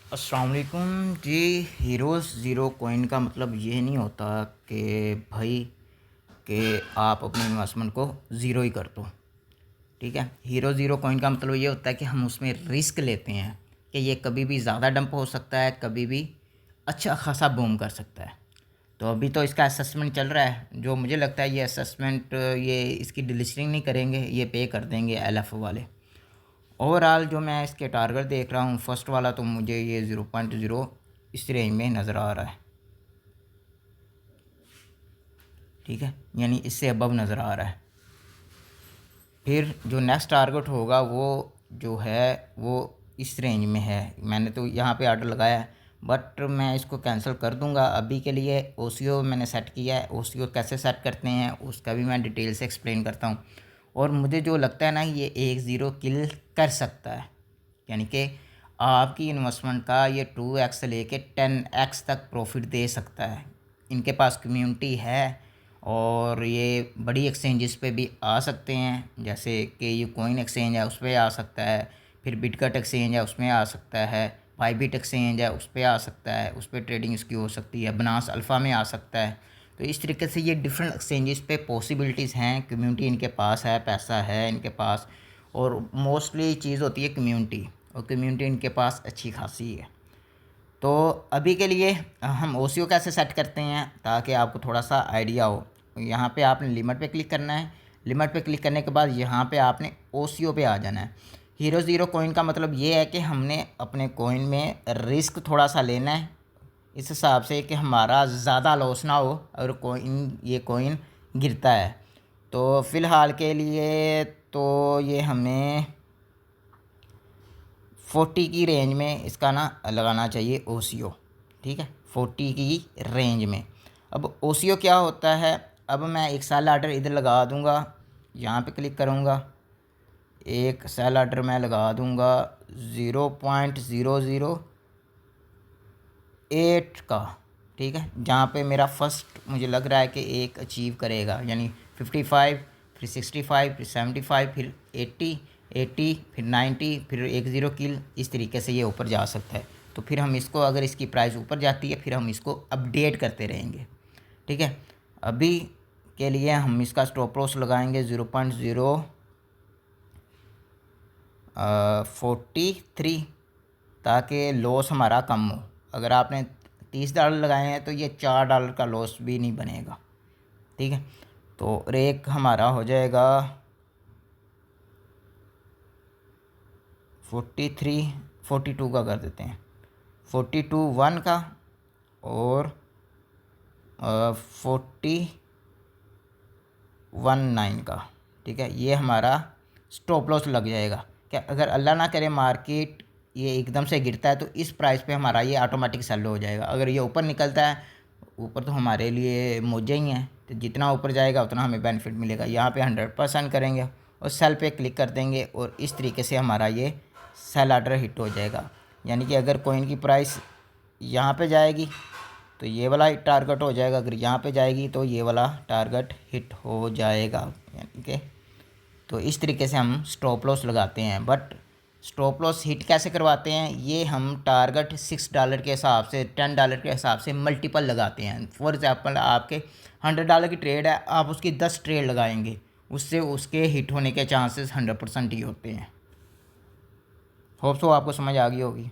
अस्सलाम वालेकुम जी। Heroes zero coin का मतलब ये नहीं होता कि भाई कि आप अपनी इन्वेस्टमेंट को ज़ीरो ही कर दो। ठीक है, हीरो ज़ीरो कॉइन का मतलब ये होता है कि हम उसमें रिस्क लेते हैं कि ये कभी भी ज़्यादा डंप हो सकता है, कभी भी अच्छा खासा बूम कर सकता है। तो अभी तो इसका असेसमेंट चल रहा है। जो मुझे लगता है ये असेसमेंट, ये इसकी डिलिस्टिंग नहीं करेंगे, ये पे कर देंगे एलएफ वाले। ओवरऑल जो मैं इसके टारगेट देख रहा हूँ, फर्स्ट वाला तो मुझे ये 0.0 इस रेंज में नज़र आ रहा है। ठीक है, यानी इससे अबव नज़र आ रहा है। फिर जो नेक्स्ट टारगेट होगा वो जो है वो इस रेंज में है। मैंने तो यहाँ पे ऑर्डर लगाया है, बट मैं इसको कैंसिल कर दूँगा अभी के लिए। ओसीओ मैंने सेट किया है, ओसीओ कैसे सेट करते हैं उसका भी मैं डिटेल से एक्सप्लेन करता हूँ। और मुझे जो लगता है ना, ये 1-0 किल कर सकता है, यानी कि आपकी इन्वेस्टमेंट का ये 2x से लेके 10x तक प्रॉफिट दे सकता है। इनके पास कम्युनिटी है और ये बड़ी एक्सचेंजेस पे भी आ सकते हैं, जैसे कि ये कोइन एक्सचेंज है उस पर आ सकता है, फिर बिटकट एक्सचेंज है उसमें आ सकता है, बाईबिट एक्सचेंज है उस पर आ सकता है, उस पर ट्रेडिंग इसकी हो सकती है, बनास अल्फ़ा में आ सकता है। तो इस तरीके से ये डिफरेंट एक्सचेंजेस पे पॉसिबिलिटीज़ हैं। कम्युनिटी इनके पास है, पैसा है इनके पास, और मोस्टली चीज़ होती है कम्युनिटी, और कम्युनिटी इनके पास अच्छी खासी है। तो अभी के लिए हम ओसीओ कैसे सेट करते हैं ताकि आपको थोड़ा सा आइडिया हो। यहाँ पे आपने लिमिट पे क्लिक करना है। लिमिट पे क्लिक करने के बाद यहाँ पे आपने ओसीओ पे आ जाना है। हीरो ज़ीरो कॉइन का मतलब ये है कि हमने अपने कॉइन में रिस्क थोड़ा सा लेना है, इस हिसाब से कि हमारा ज़्यादा लॉस ना हो और ये कॉइन गिरता है। तो फ़िलहाल के लिए तो ये हमें 40 की रेंज में इसका ना लगाना चाहिए ओसीओ। ठीक है, 40 की रेंज में। अब ओसीओ क्या होता है, अब मैं एक सेल आर्डर इधर लगा दूंगा, यहाँ पे क्लिक करूँगा, एक सेल आर्डर मैं लगा दूंगा 0.008 का। ठीक है, जहाँ पे मेरा फर्स्ट मुझे लग रहा है कि एक अचीव करेगा, यानी 55, फिर 65, फिर 75, फिर 80, फिर 90, फिर 10 किल, इस तरीके से ये ऊपर जा सकता है। तो फिर हम इसको, अगर इसकी प्राइस ऊपर जाती है फिर हम इसको अपडेट करते रहेंगे। ठीक है, अभी के लिए हम इसका स्टॉप लॉस लगाएंगे 0.043, ताकि लॉस हमारा कम हो। अगर आपने $30 लगाए हैं तो ये $4 का लॉस भी नहीं बनेगा। ठीक है, तो रेक हमारा हो जाएगा 42 का कर देते हैं, 42.1 का और 40.19 का। ठीक है, ये हमारा स्टॉप लॉस लग जाएगा। क्या अगर अल्लाह ना करे मार्केट ये एकदम से गिरता है तो इस प्राइस पे हमारा ये ऑटोमेटिक सेल हो जाएगा। अगर ये ऊपर निकलता है, ऊपर तो हमारे लिए मौजें ही हैं, तो जितना ऊपर जाएगा उतना हमें बेनिफिट मिलेगा। यहाँ पे 100% करेंगे और सेल पे क्लिक कर देंगे और इस तरीके से हमारा ये सेल आर्डर हिट हो जाएगा। यानी कि अगर कोइन की प्राइस यहाँ पे जाएगी तो ये वाला टारगेट हो जाएगा, अगर यहाँ पे जाएगी तो ये वाला टारगेट हिट हो जाएगा। यानी कि तो इस तरीके से हम स्टॉप लॉस लगाते हैं। बट स्टॉप लॉस हिट कैसे करवाते हैं, ये हम टारगेट $6 के हिसाब से, $10 के हिसाब से मल्टीपल लगाते हैं। फॉर एग्ज़ाम्पल आपके $100 की ट्रेड है, आप उसकी 10 ट्रेड लगाएंगे, उससे उसके हिट होने के चांसेस 100% ही होते हैं। होप सो आपको समझ आ गई होगी।